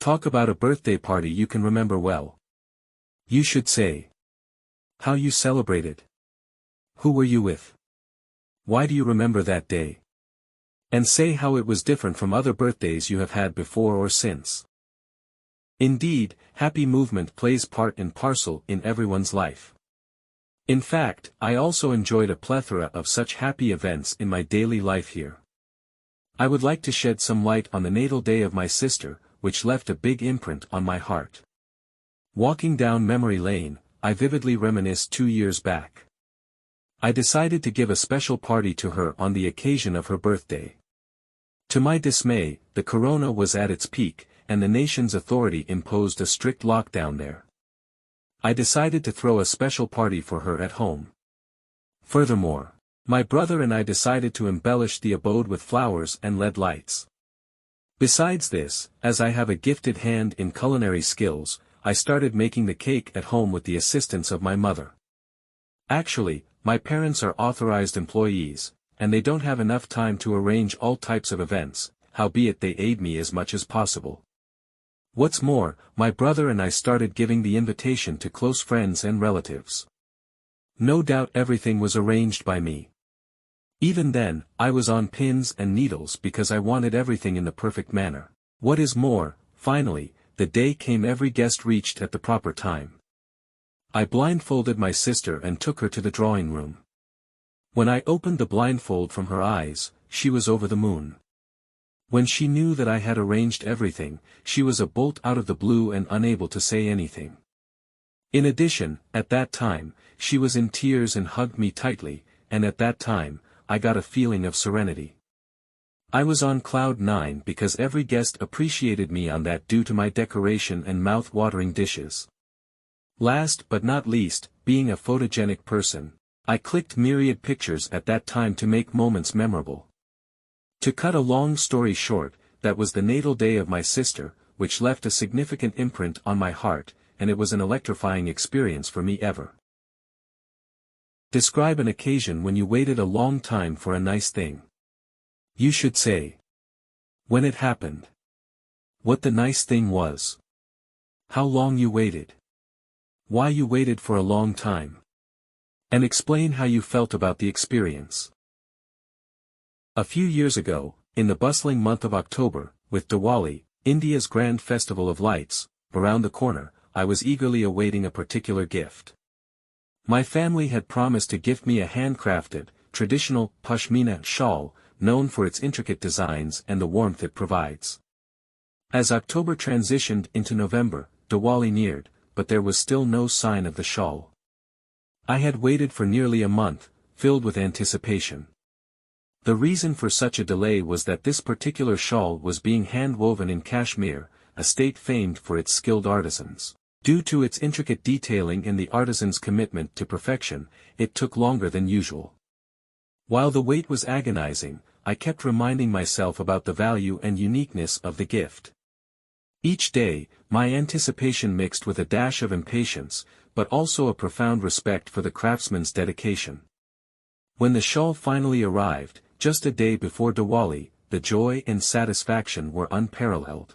Talk about a birthday party you can remember well. You should say how you celebrated. Who were you with? Why do you remember that day? And say how it was different from other birthdays you have had before or since. Indeed, happy movement plays part and parcel in everyone's life. In fact, I also enjoyed a plethora of such happy events in my daily life here. I would like to shed some light on the natal day of my sister, which left a big imprint on my heart. Walking down memory lane, I vividly reminisce 2 years back. I decided to give a special party to her on the occasion of her birthday. To my dismay, the corona was at its peak, and the nation's authority imposed a strict lockdown there. I decided to throw a special party for her at home. Furthermore, my brother and I decided to embellish the abode with flowers and LED lights. Besides this, as I have a gifted hand in culinary skills, I started making the cake at home with the assistance of my mother. Actually, my parents are authorized employees, and they don't have enough time to arrange all types of events, howbeit they aid me as much as possible. What's more, my brother and I started giving the invitation to close friends and relatives. No doubt everything was arranged by me. Even then, I was on pins and needles because I wanted everything in the perfect manner. What is more, finally, the day came every guest reached at the proper time. I blindfolded my sister and took her to the drawing room. When I opened the blindfold from her eyes, she was over the moon. When she knew that I had arranged everything, she was a bolt out of the blue and unable to say anything. In addition, at that time, she was in tears and hugged me tightly, and at that time, I got a feeling of serenity. I was on cloud 9 because every guest appreciated me on that due to my decoration and mouth-watering dishes. Last but not least, being a photogenic person, I clicked myriad pictures at that time to make moments memorable. To cut a long story short, that was the natal day of my sister, which left a significant imprint on my heart, and it was an electrifying experience for me ever. Describe an occasion when you waited a long time for a nice thing. You should say when it happened, what the nice thing was, how long you waited, why you waited for a long time, and explain how you felt about the experience. A few years ago, in the bustling month of October, with Diwali, India's grand festival of lights, around the corner, I was eagerly awaiting a particular gift. My family had promised to gift me a handcrafted, traditional pashmina shawl, known for its intricate designs and the warmth it provides. As October transitioned into November, Diwali neared, but there was still no sign of the shawl. I had waited for nearly a month, filled with anticipation. The reason for such a delay was that this particular shawl was being hand-woven in Kashmir, a state famed for its skilled artisans. Due to its intricate detailing and the artisan's commitment to perfection, it took longer than usual. While the wait was agonizing, I kept reminding myself about the value and uniqueness of the gift. Each day, my anticipation mixed with a dash of impatience, but also a profound respect for the craftsman's dedication. When the shawl finally arrived, just a day before Diwali, the joy and satisfaction were unparalleled.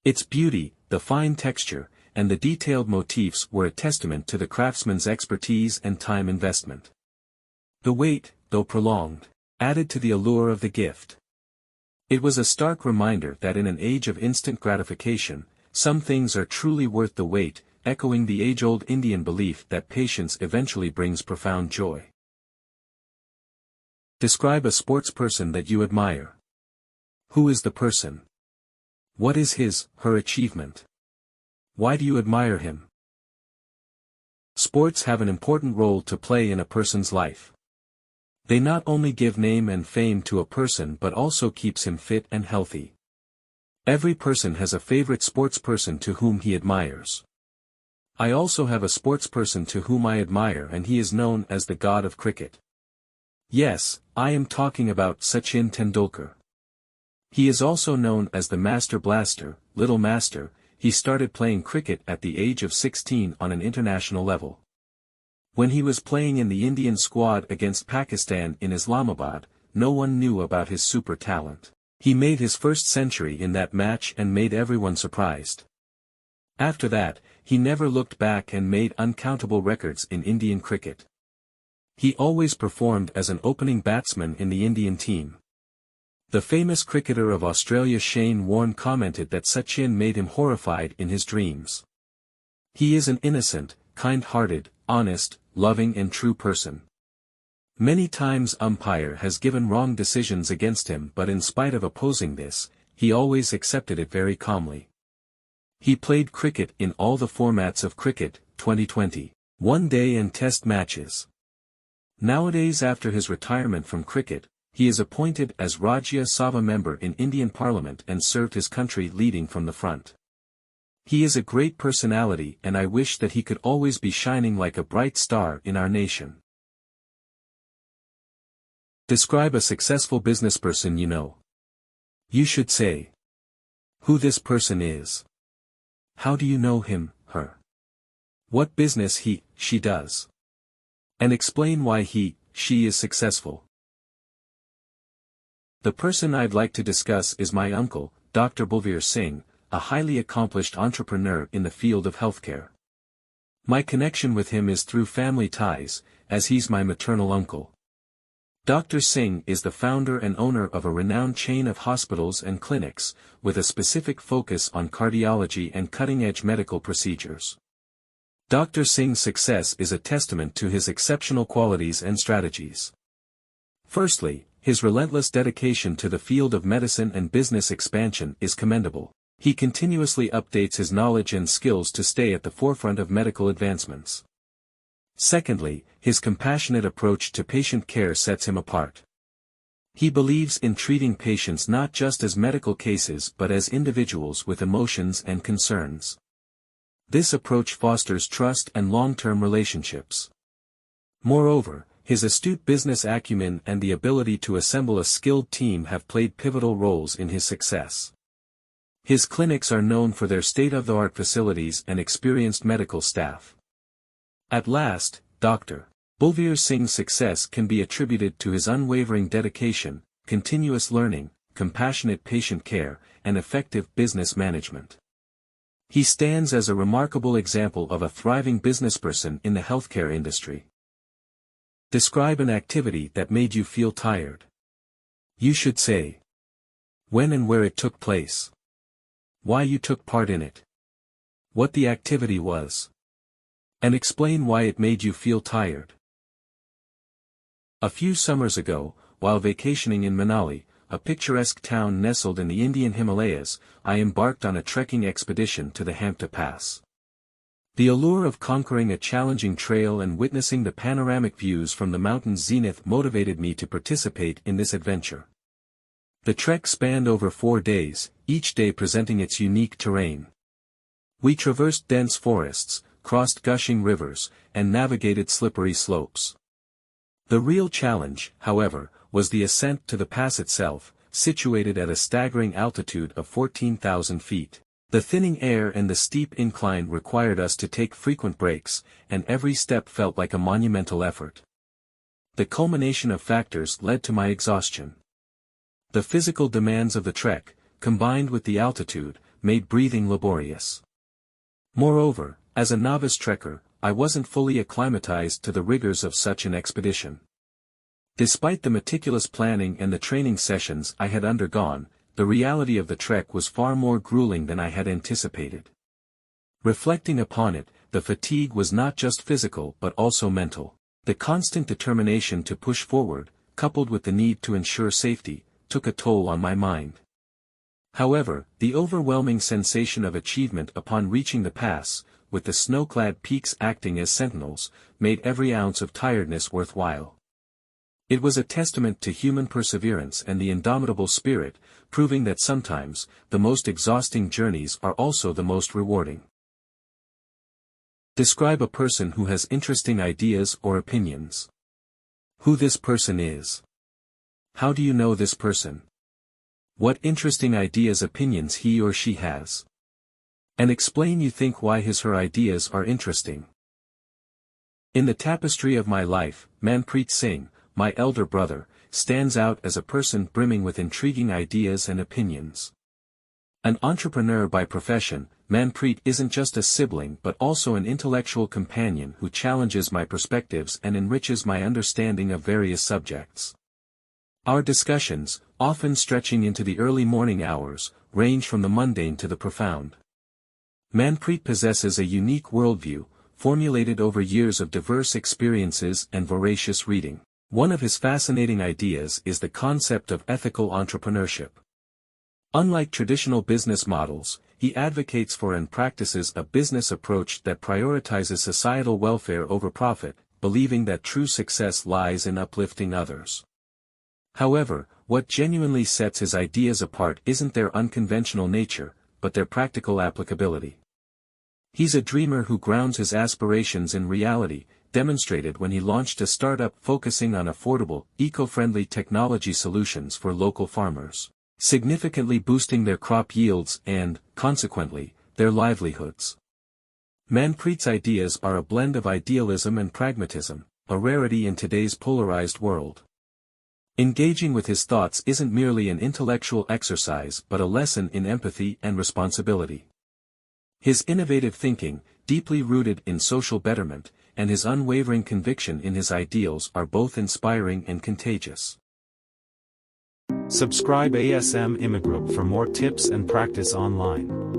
Its beauty, the fine texture, and the detailed motifs were a testament to the craftsman's expertise and time investment. The wait, though prolonged, added to the allure of the gift. It was a stark reminder that in an age of instant gratification, some things are truly worth the wait, echoing the age-old Indian belief that patience eventually brings profound joy. Describe a sportsperson that you admire. Who is the person? What is her achievement? Why do you admire him? Sports have an important role to play in a person's life. They not only give name and fame to a person but also keeps him fit and healthy. Every person has a favorite sportsperson to whom he admires. I also have a sportsperson to whom I admire, and he is known as the god of cricket. Yes, I am talking about Sachin Tendulkar. He is also known as the Master Blaster, Little Master. He started playing cricket at the age of 16 on an international level. When he was playing in the Indian squad against Pakistan in Islamabad, no one knew about his super talent. He made his first century in that match and made everyone surprised. After that, he never looked back and made uncountable records in Indian cricket. He always performed as an opening batsman in the Indian team. The famous cricketer of Australia Shane Warne commented that Sachin made him horrified in his dreams. He is an innocent, kind-hearted, honest, loving and true person. Many times umpire has given wrong decisions against him, but in spite of opposing this, he always accepted it very calmly. He played cricket in all the formats of cricket, 2020, one-day and test matches. Nowadays, after his retirement from cricket, he is appointed as Rajya Sabha member in Indian Parliament and served his country leading from the front. He is a great personality and I wish that he could always be shining like a bright star in our nation. Describe a successful businessperson you know. You should say who this person is. How do you know him, her? What business he, she does. And explain why he, she is successful. The person I'd like to discuss is my uncle, Dr. Balveer Singh, a highly accomplished entrepreneur in the field of healthcare. My connection with him is through family ties, as he's my maternal uncle. Dr. Singh is the founder and owner of a renowned chain of hospitals and clinics, with a specific focus on cardiology and cutting-edge medical procedures. Dr. Singh's success is a testament to his exceptional qualities and strategies. Firstly, his relentless dedication to the field of medicine and business expansion is commendable. He continuously updates his knowledge and skills to stay at the forefront of medical advancements. Secondly, his compassionate approach to patient care sets him apart. He believes in treating patients not just as medical cases but as individuals with emotions and concerns. This approach fosters trust and long-term relationships. Moreover, his astute business acumen and the ability to assemble a skilled team have played pivotal roles in his success. His clinics are known for their state-of-the-art facilities and experienced medical staff. At last, Dr. Balveer Singh's success can be attributed to his unwavering dedication, continuous learning, compassionate patient care, and effective business management. He stands as a remarkable example of a thriving businessperson in the healthcare industry. Describe an activity that made you feel tired. You should say when and where it took place, why you took part in it, what the activity was, and explain why it made you feel tired. A few summers ago, while vacationing in Manali, a picturesque town nestled in the Indian Himalayas, I embarked on a trekking expedition to the Hampta Pass. The allure of conquering a challenging trail and witnessing the panoramic views from the mountain's zenith motivated me to participate in this adventure. The trek spanned over 4 days, each day presenting its unique terrain. We traversed dense forests, crossed gushing rivers, and navigated slippery slopes. The real challenge, however, was the ascent to the pass itself, situated at a staggering altitude of 14,000 feet. The thinning air and the steep incline required us to take frequent breaks, and every step felt like a monumental effort. The culmination of factors led to my exhaustion. The physical demands of the trek, combined with the altitude, made breathing laborious. Moreover, as a novice trekker, I wasn't fully acclimatized to the rigors of such an expedition. Despite the meticulous planning and the training sessions I had undergone, the reality of the trek was far more grueling than I had anticipated. Reflecting upon it, the fatigue was not just physical but also mental. The constant determination to push forward, coupled with the need to ensure safety, took a toll on my mind. However, the overwhelming sensation of achievement upon reaching the pass, with the snow-clad peaks acting as sentinels, made every ounce of tiredness worthwhile. It was a testament to human perseverance and the indomitable spirit, proving that sometimes, the most exhausting journeys are also the most rewarding. Describe a person who has interesting ideas or opinions. Who this person is. How do you know this person? What interesting ideas opinions he or she has. And explain you think why his/her ideas are interesting. In the tapestry of my life, Manpreet Singh, my elder brother, stands out as a person brimming with intriguing ideas and opinions. An entrepreneur by profession, Manpreet isn't just a sibling but also an intellectual companion who challenges my perspectives and enriches my understanding of various subjects. Our discussions, often stretching into the early morning hours, range from the mundane to the profound. Manpreet possesses a unique worldview, formulated over years of diverse experiences and voracious reading. One of his fascinating ideas is the concept of ethical entrepreneurship. Unlike traditional business models, he advocates for and practices a business approach that prioritizes societal welfare over profit, believing that true success lies in uplifting others. However, what genuinely sets his ideas apart isn't their unconventional nature, but their practical applicability. He's a dreamer who grounds his aspirations in reality, demonstrated when he launched a startup focusing on affordable, eco-friendly technology solutions for local farmers, significantly boosting their crop yields and, consequently, their livelihoods. Manpreet's ideas are a blend of idealism and pragmatism, a rarity in today's polarized world. Engaging with his thoughts isn't merely an intellectual exercise but a lesson in empathy and responsibility. His innovative thinking, deeply rooted in social betterment, and his unwavering conviction in his ideals are both inspiring and contagious. Subscribe ASM Immigrant for more tips and practice online.